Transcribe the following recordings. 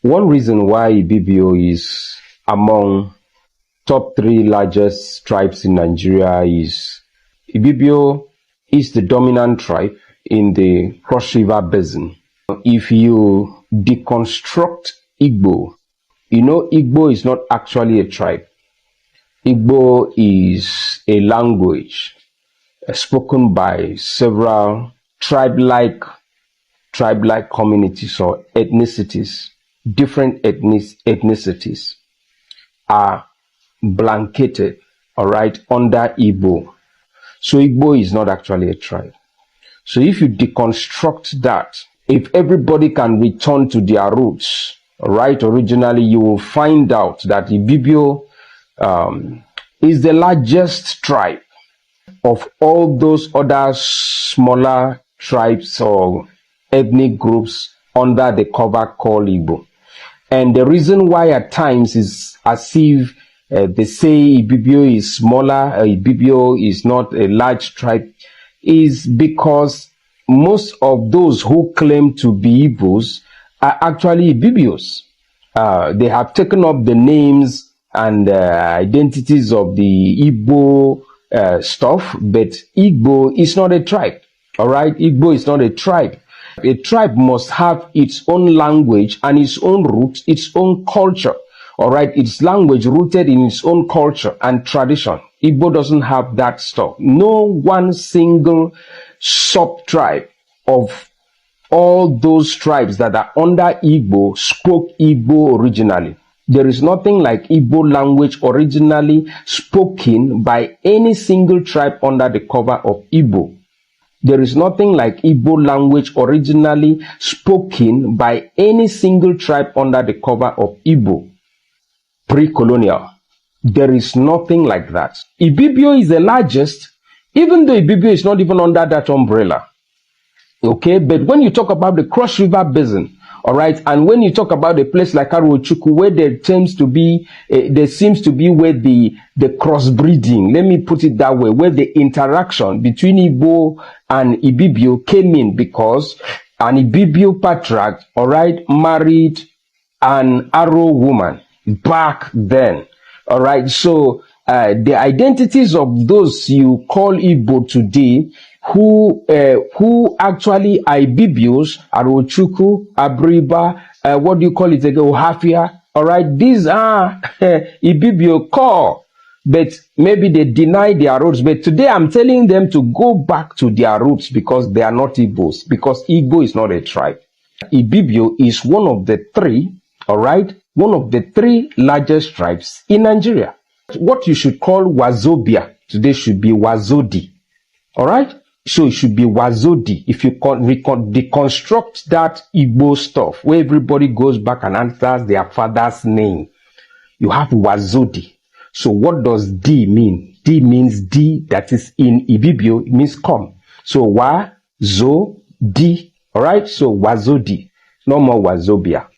One reason why Ibibio is among top 3 largest tribes in Nigeria is Ibibio is the dominant tribe in the Cross River Basin. If you deconstruct Igbo, you know Igbo is not actually a tribe. Igbo is a language spoken by several tribe-like communities or ethnicities. Different ethnicities are blanketed, all right, under Igbo. So Igbo is not actually a tribe. So if you deconstruct that, if everybody can return to their roots, all right, originally, you will find out that Ibibio is the largest tribe of all those other smaller tribes or ethnic groups under the cover called Igbo. And the reason why at times is as if they say Ibibio is smaller, Ibibio is not a large tribe, is because most of those who claim to be Igbos are actually Ibibios. They have taken up the names and identities of the Igbo stuff, but Igbo is not a tribe. All right, Igbo is not a tribe. A tribe must have its own language and its own roots, its own culture. All right, its language rooted in its own culture and tradition. Igbo doesn't have that stuff. No one single sub-tribe of all those tribes that are under Igbo spoke Igbo originally. There is nothing like Igbo language originally spoken by any single tribe under the cover of Igbo. There is nothing like Igbo language originally spoken by any single tribe under the cover of Igbo. Pre-colonial. There is nothing like that. Ibibio is the largest, even though Ibibio is not even under that umbrella. Okay, but when you talk about the Cross River Basin, all right, and when you talk about a place like Arochukwu, where there seems to be where the crossbreeding, let me put it that way, where the interaction between Igbo and Ibibio came in because an Ibibio patriarch, all right, married an Aro woman back then. All right, so the identities of those you call Igbo today, who actually are Ibibios, Arochukwu, Abriba, what do you call it again, Ohafia, all right, these are Ibibio core, but maybe they deny their roots. But today I'm telling them to go back to their roots because they are not Igbos, because Igbo is not a tribe. Ibibio is one of the 3, all right, one of the 3 largest tribes in Nigeria. What you should call Wazobia today should be Wazodi, all right? So it should be Wazodi. If you deconstruct that Igbo stuff, where everybody goes back and answers their father's name, you have Wazodi. So what does D mean? D means D, that is in Ibibio, it means come. So Wa-zo-di. All right, so Wazodi. No more Wazobia.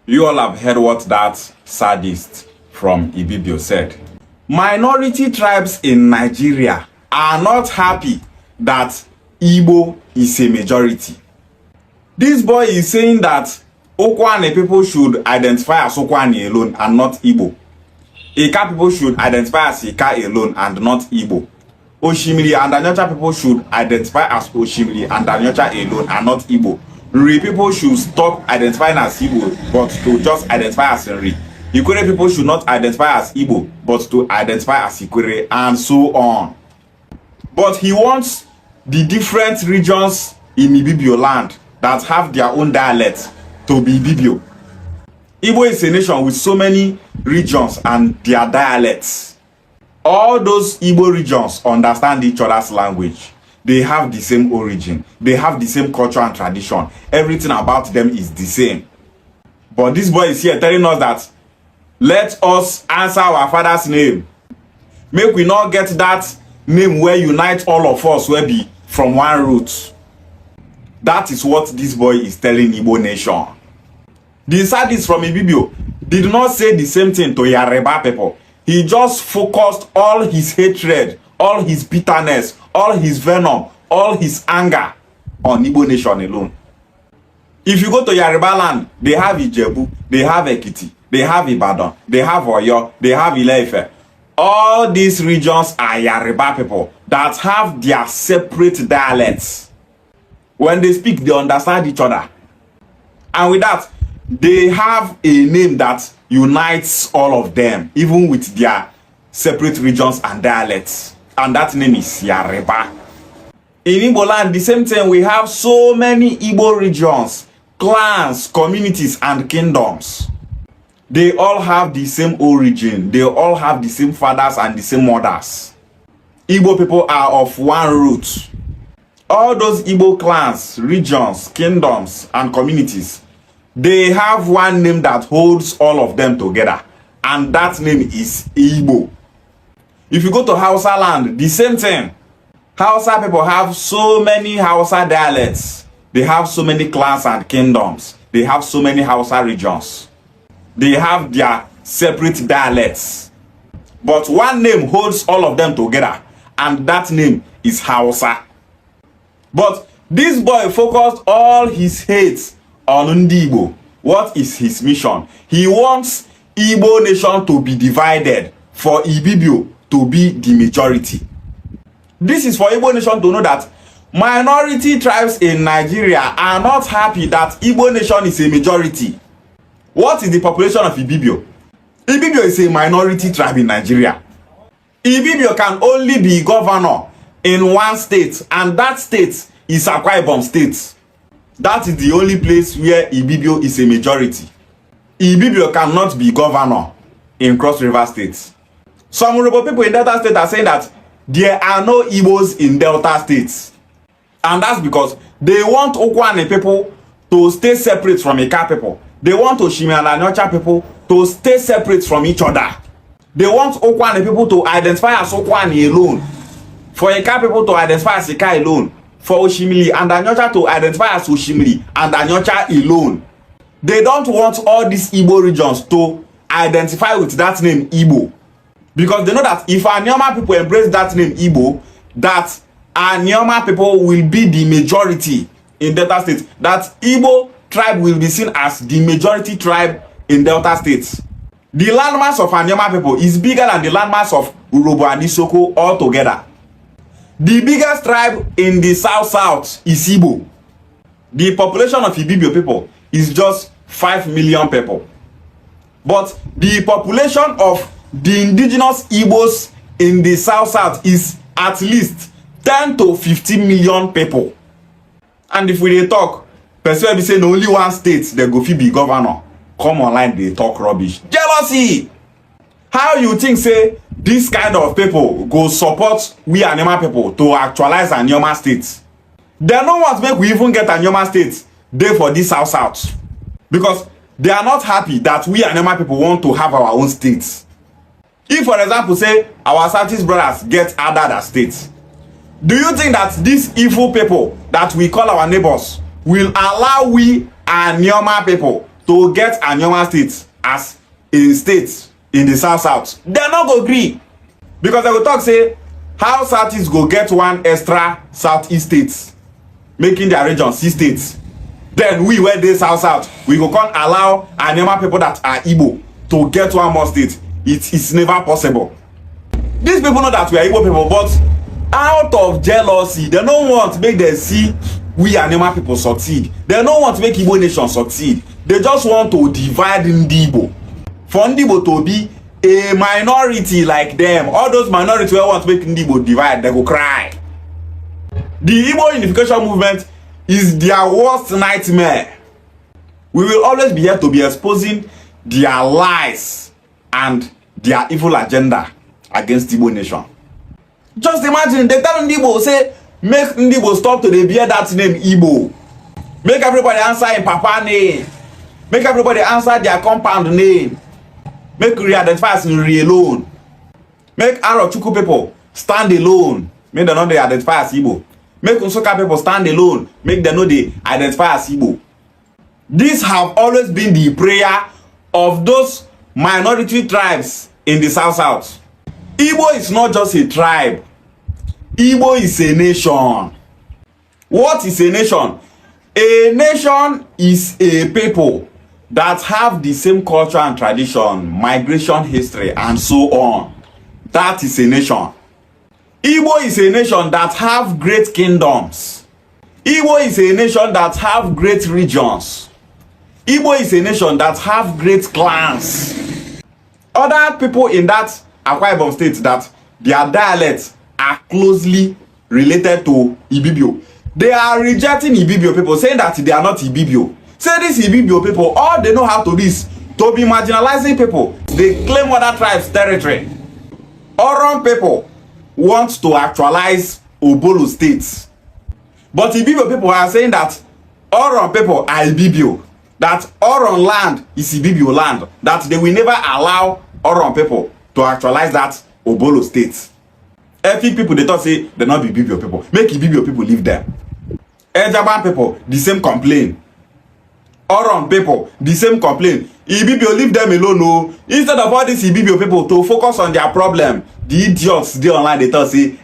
You all have heard what that sadist from Ibibio said. Minority tribes in Nigeria are not happy that Igbo is a majority. This boy is saying that Okwane people should identify as Okwane alone and not Igbo. Ika people should identify as Ika alone and not Igbo. Oshimiri and Anyocha people should identify as Oshimiri and Anyocha alone and not Igbo. Nri people should stop identifying as Igbo, but to just identify as Nri. Ikwere people should not identify as Igbo, but to identify as Ikwere, and so on. But he wants the different regions in Ibibio land that have their own dialect to be Ibibio. Igbo is a nation with so many regions and their dialects. All those Igbo regions understand each other's language. They have the same origin. They have the same culture and tradition. Everything about them is the same. But this boy is here telling us that let us answer our father's name. Make we not get that name where unite all of us will be from one root. That is what this boy is telling Igbo nation. The sadist from Ibibio did not say the same thing to Yoruba people. He just focused all his hatred, all his bitterness, all his venom, all his anger on Igbo nation alone. If you go to Yoruba land, they have Ijebu, they have Ekiti, they have Ibadan, they have Oyo, they have Ile-Ife. All these regions are Yoruba people that have their separate dialects. When they speak, they understand each other. And with that, they have a name that unites all of them, even with their separate regions and dialects. And that name is Yoruba. In Igbo land, the same thing, we have so many Igbo regions, clans, communities, and kingdoms. They all have the same origin. They all have the same fathers and the same mothers. Igbo people are of one root. All those Igbo clans, regions, kingdoms, and communities, they have one name that holds all of them together. And that name is Igbo. If you go to Hausa land, the same thing. Hausa people have so many Hausa dialects. They have so many clans and kingdoms. They have so many Hausa regions. They have their separate dialects. But one name holds all of them together. And that name is Hausa. But this boy focused all his hate on Igbo. What is his mission? He wants Igbo nation to be divided for Ibibio to be the majority. This is for Igbo nation to know that minority tribes in Nigeria are not happy that Igbo nation is a majority. What is the population of Ibibio? Ibibio is a minority tribe in Nigeria. Ibibio can only be governor in one state, and that state is Akwa Ibom State. That is the only place where Ibibio is a majority. Ibibio cannot be governor in Cross River State. Some Yoruba people in Delta State are saying that there are no Igbos in Delta State. And that's because they want Okwane people to stay separate from Ika people. They want Oshimi and Anyocha people to stay separate from each other. They want Okwane people to identify as Okwane alone. For Ika people to identify as Ika alone. For Oshimili and Anyocha to identify as Oshimili and Anyocha alone. They don't want all these Igbo regions to identify with that name Igbo. Because they know that if anioma people embrace that name Igbo, that anioma people will be the majority in Delta State. That Igbo tribe will be seen as the majority tribe in Delta State. The landmass of anioma people is bigger than the landmass of Urhobo and Isoko altogether. The biggest tribe in the South is Igbo. The population of Ibibio people is just 5 million people. But the population of the indigenous Igbos in the South is at least 10 to 15 million people. And if we dey talk, person will be saying only one state they go fit be governor. Come online, they talk rubbish. Jealousy! How you think say this kind of people go support we Anioma people to actualize Anioma state? They don't want to make we even get Anioma state there for this South. Because they are not happy that we Anioma people want to have our own states. If, for example, say our Southeast brothers get added as states, do you think that these evil people that we call our neighbors will allow we Anioma people to get Anioma states as a state in the South? They're not going to agree. Because they will talk, say, how Southeast go get one extra Southeast states, making their region 6 states. Then we, where they South, we go can't allow Anioma people that are Igbo to get one more state. It is never possible. These people know that we are Igbo people, but out of jealousy, they don't want to make them see we Anioma people succeed. They don't want to make Igbo nation succeed. They just want to divide Igbo. For Igbo to be a minority like them, all those minorities who want to make Igbo divide, they go cry. The Igbo unification movement is their worst nightmare. We will always be here to be exposing their lies and their evil agenda against Igbo nation. Just imagine, they tell Igbo, say, make Igbo stop to bear that name Igbo. Make everybody answer in Papa name. Make everybody answer their compound name. Make re-identify as Nri alone. Make Arochukwu people stand alone. Make them not identify as Igbo. make Nsukka people stand alone, make them know they identify as Igbo. These have always been the prayer of those minority tribes in the South. Igbo is not just a tribe. Igbo is a nation. What is a nation? A nation is a people that have the same culture and tradition, migration history, and so on. That is a nation. Igbo is a nation that have great kingdoms. Igbo is a nation that have great regions. Igbo is a nation that have great clans. Other people in that Akwa Ibom state that their dialects are closely related to Ibibio, they are rejecting Ibibio people, saying that they are not Ibibio. Say these Ibibio people, all they know how to do is to be marginalizing people. They claim other tribes' territory. Oron people want to actualize Obolo states. But Ibibio people are saying that Oron people are Ibibio. That Oron land is Ibibio land. That they will never allow Oron people to actualize that Obolo state. Efik people, they thought say they not be Ibibio people. Make Ibibio people live there. Ejaban people, the same complaint. Oron people, the same complaint. Ibibio, leave them alone. No. Instead of all these Ibibio people to focus on their problem, the idiots they online they thought say,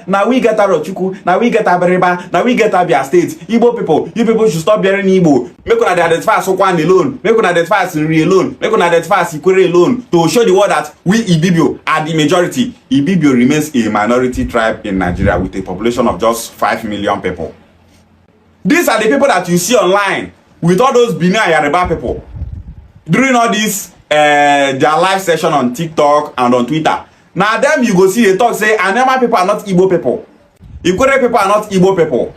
now we get Arochuku, now we get Aberiba, now we get Abia State. Igbo people, you people should stop bearing Igbo. Make una identify as Okwan alone, make una identify as Nri alone, make una identify as Ikwere alone, to show the world that we Ibibio are the majority. Ibibio remains a minority tribe in Nigeria with a population of just 5 million people. These are the people that you see online with all those Benin and Yoruba people during all this their live session on TikTok and on Twitter. Now them you go see they talk say anioma people are not Igbo people. Ikwere people are not Igbo people.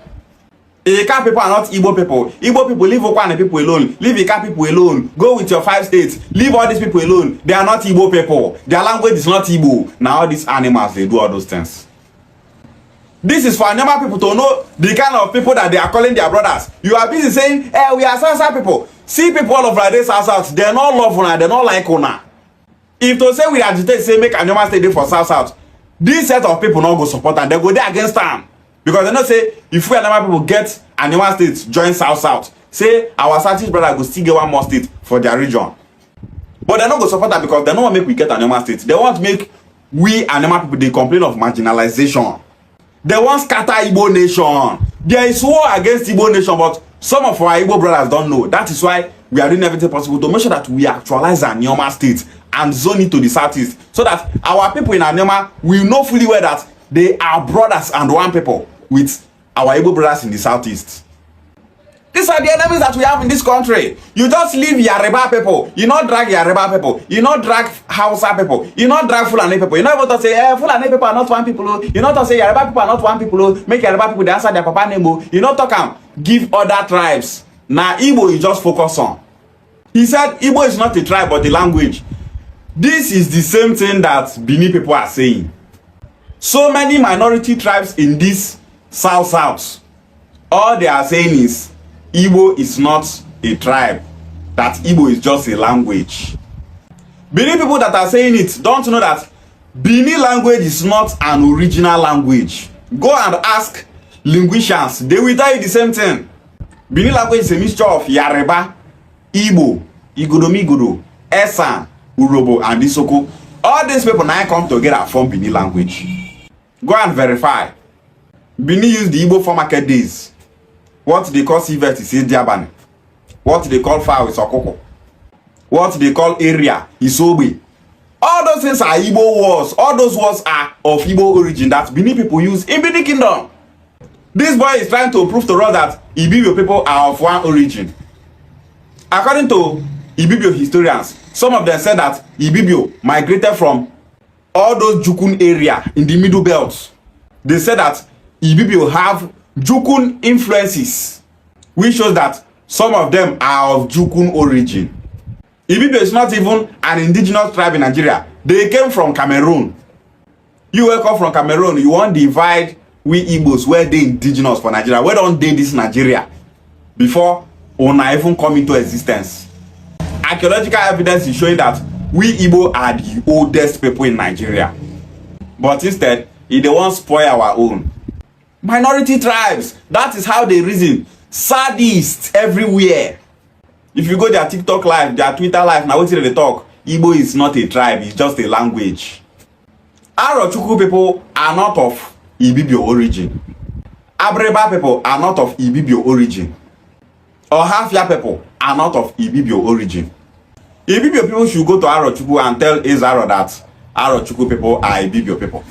Ika people are not Igbo people. Igbo people leave Okwane people alone. Leave Ika people alone. Go with your 5 states. Leave all these people alone. They are not Igbo people. Their language is not Igbo. Now all these animals they do all those things. This is for anioma people to know the kind of people that they are calling their brothers. You are busy saying, we are South people. See people all over this South. They not love una. They not like una. If to say we agitate, say make anioma stay there for South, this set of people not go support and they go there against them. Because they know say if we anioma people get anioma states join South, say our Southeast brother go still get one more state for their region. But they not go support that because they don't want make we get anioma states. They want make we anioma people they complain of marginalization. They want scatter Igbo nation. There is war against Igbo nation, but some of our Igbo brothers don't know. That is why we are doing everything possible to make sure that we actualize anioma state and zone it to the southeast, so that our people in anioma will know fully well that they are brothers and one people with our Igbo brothers in the southeast. These are the enemies that we have in this country. You just leave Yoruba people. You not drag Yoruba people. You not drag Hausa people. You not drag Fulani people. You not able to say, Fulani people are not one people. You not to say Yoruba people are not one people. Make Yoruba people they answer their papa name. You not talk give other tribes. Now Igbo you just focus on. He said Igbo is not a tribe but a language. This is the same thing that Bini people are saying. So many minority tribes in this South. All they are saying is Igbo is not a tribe. That Igbo is just a language. Bini people that are saying it don't know that Bini language is not an original language. Go and ask linguicians. They will tell you the same thing. Bini language is a mixture of Yoruba, Igbo, Igodomigodo, Esan, Urobo, and Isoko. All these people now come together from Bini language. Go and verify. Bini use the Igbo for market days. What they call civet is Diabane. What they call fowl is Okoko. What they call area is Obe. All those things are Igbo words. All those words are of Igbo origin that Bini people use in Bini Kingdom. This boy is trying to prove to us that Ibibio people are of one origin. According to Ibibio historians, some of them said that Ibibio migrated from all those Jukun area in the Middle Belt. They said that Ibibio have Jukun influences, which shows that some of them are of Jukun origin. Ibibio is not even an indigenous tribe in Nigeria. They came from Cameroon. You welcome from Cameroon, you want to divide we Igbos where they indigenous for Nigeria. Where don't they this Nigeria before Ona even come into existence? Archaeological evidence is showing that we Igbo are the oldest people in Nigeria. But instead, they won't spoil our own. Minority tribes, that is how they reason. Sadists everywhere. If you go their TikTok live, their Twitter live, now what they talk, Igbo is not a tribe, it's just a language. Arochukwu people are not of Ibibio origin. Abreba people are not of Ibibio origin. Ohafia people are not of Ibibio origin. Ibibio people should go to Arochukwu and tell Ezaro that Arochukwu people are Ibibio people.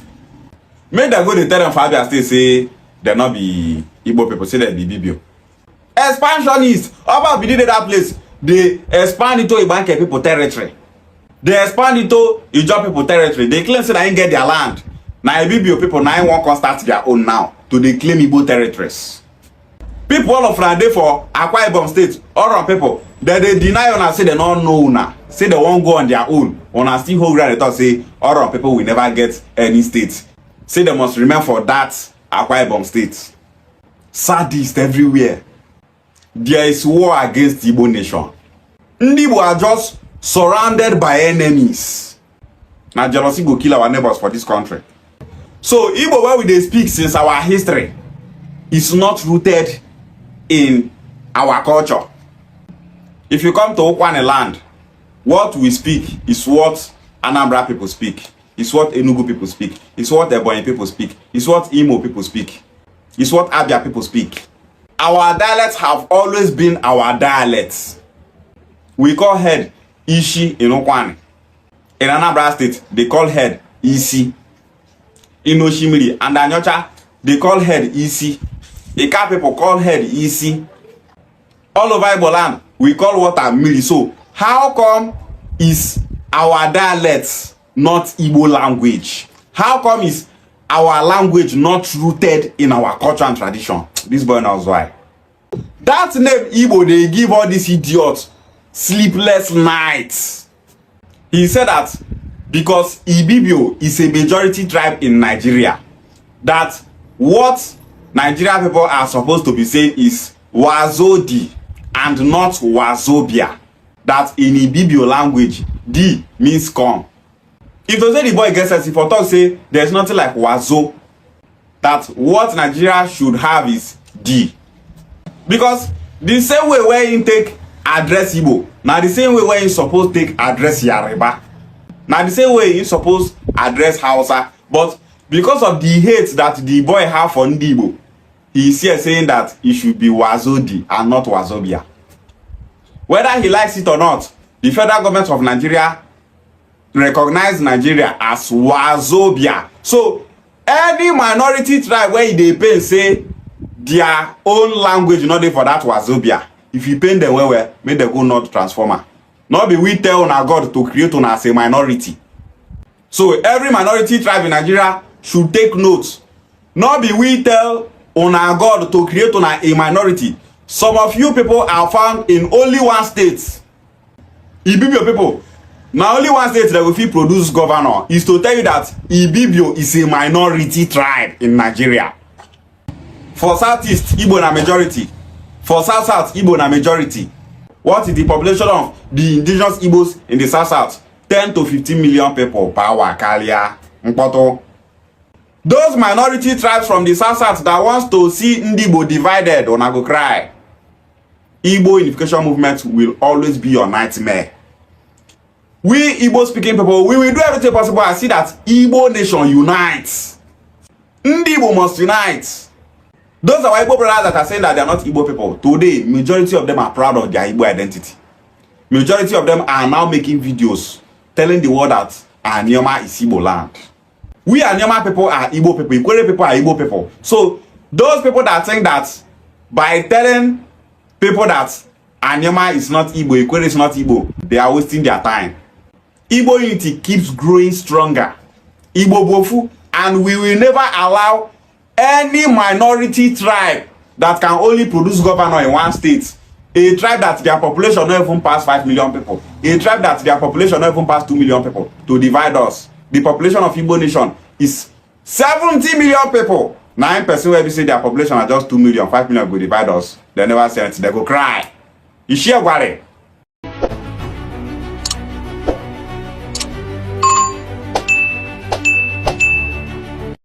Make them go to tell them for Abia State say they not be Igbo people, say they be Ibibio. Expansionists, about be that place, they expand into Ibanke people territory. They expand into Ijaw people territory. They claim say they ain't get their land. Now Ibibio people now won't come start their own now to they claim Igbo territories. People all of Rande for Akwa Ibom State, all around people, that they deny and say they don't know now. Say they won't go on their own. On still hold ground, they talk say all around people will never get any state. Say they must remain for that Akwa Ibom State. Sadists everywhere. There is war against Igbo nation. Igbo are just surrounded by enemies. Now jealousy go kill our neighbors for this country. So Igbo, where we they speak since our history, is not rooted in our culture. If you come to Okwane land, what we speak is what Anambra people speak, is what Enugu people speak, is what Ebonyi people speak, is what Imo people speak, is what Abia people speak. Our dialects have always been our dialects. We call head Ishi in Okwane. In Anambra State, they call head Isi. In Oshimiri and Anyocha, they call head Isi. Ika people call head Isi. All over Igbo land, we call water Miri. So, how come is our dialects not Igbo language? How come is our language not rooted in our culture and tradition? This boy knows why. That name Igbo, they give all these idiots sleepless nights. He said that because Ibibio is a majority tribe in Nigeria, that what Nigerian people are supposed to be saying is Wazodi and not Wazobia. That in Ibibio language, D means come. If you say the boy gets us, if I talk say there's nothing like Wazo, that what Nigeria should have is D. Because the same way where you take address Igbo, now the same way where you supposed to take address Yoruba, now the same way you supposed address Hausa, but because of the hate that the boy have for Igbo, he is here saying that he should be Wazodi and not Wazobia. Whether he likes it or not, the federal government of Nigeria recognize Nigeria as Wazobia. So any minority tribe where they pay say their own language not there for that Wazobia, if you paint them well, make them go not transformer. Not be we tell on God to create on as a minority. So every minority tribe in Nigeria should take notes. Not be we tell on our God to create on a minority. Some of you people are found in only one state. Ibibio people. Now only one state that will produce governor is to tell you that Ibibio is a minority tribe in Nigeria. For Southeast, Igbo na majority. For South, Igbo na majority. What is the population of the indigenous Igbos in the South? 10 to 15 million people. Power, Kalia, Mpoto. Those minority tribes from the South that wants to see Igbo divided, on go cry. Igbo unification movement will always be your nightmare. We Igbo speaking people, we will do everything possible and see that Igbo nation unites. Igbo must unite. Those are Igbo brothers that are saying that they are not Igbo people. Today, majority of them are proud of their Igbo identity. Majority of them are now making videos telling the world that Anioma is Igbo land. We Anioma people are Igbo people. Ikwere people are Igbo people. So those people that think that by telling people that Anioma is not Igbo, Ikwere is not Igbo, they are wasting their time. Igbo unity keeps growing stronger. Igbo bofu, and we will never allow any minority tribe that can only produce governor in one state, a tribe that their population not even pass 5 million people, a tribe that their population not even pass 2 million people, to divide us. The population of Igbo nation is 70 million people. 9% where we say their population are just 2 million, 5 million go divide us. They never say it, they go cry. You share Gware.